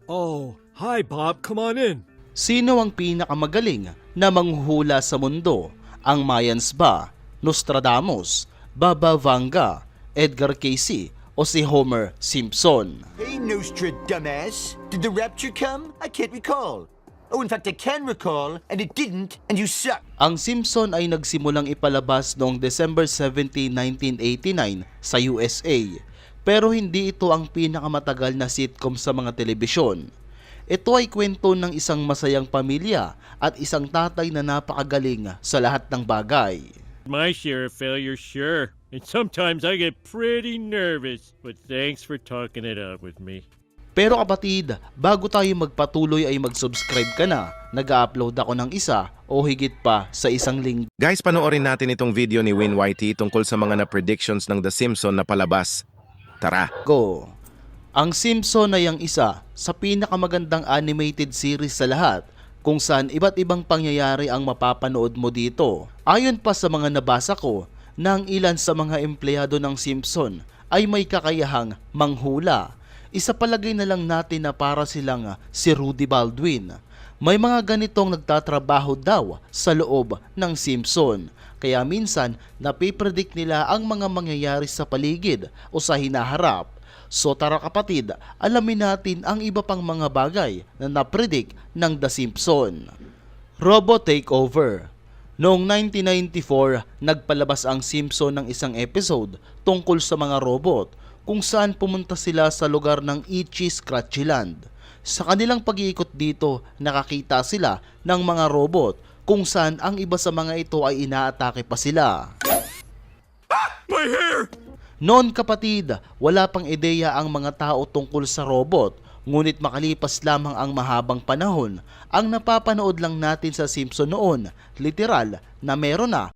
Oh, hi Bob, come on in. Sino ang pinakamagaling na manghuhula sa mundo? Ang Mayans ba? Nostradamus? Baba Vanga? Edgar Cayce? O si Homer Simpson? Hey, Nostradamus. Did the rapture come? I can't recall. Oh, in fact, I can recall, and it didn't, and you suck. Ang Simpson ay nagsimulang ipalabas noong December 17, 1989 sa USA. Pero hindi ito ang pinakamatagal na sitcom sa mga telebisyon. Ito ay kwento ng isang masayang pamilya at isang tatay na napakagaling sa lahat ng bagay. My share of failure, sure. And sometimes I get pretty nervous. But thanks for talking it out with me. Pero kapatid, bago tayo magpatuloy ay mag-subscribe ka na. Nag-upload ako ng isa o higit pa sa isang linggo. Guys, panoorin natin itong video ni Win Whitey tungkol sa mga na-predictions ng The Simpsons na palabas. Tara! Ang Simpson ay ang isa sa pinakamagandang animated series sa lahat kung saan iba't ibang pangyayari ang mapapanood mo dito. Ayon pa sa mga nabasa ko, na ang ilan sa mga empleyado ng Simpson ay may kakayahang manghula. Isa palagay na lang natin na para silang si Rudy Baldwin. May mga ganitong nagtatrabaho daw sa loob ng Simpson. Kaya minsan napipredict nila ang mga mangyayari sa paligid o sa hinaharap. So tara kapatid, alamin natin ang iba pang mga bagay na napredict ng The Simpsons. Robot Takeover. Noong 1994, nagpalabas ang Simpson ng isang episode tungkol sa mga robot kung saan pumunta sila sa lugar ng Itchy Scratchy Land. Sa kanilang pag-iikot dito, nakakita sila ng mga robot kung saan ang iba sa mga ito ay inaatake pa sila. My hair! Noon kapatid, wala pang ideya ang mga tao tungkol sa robot, ngunit makalipas lamang ang mahabang panahon, ang napapanood lang natin sa Simpson noon, literal na meron na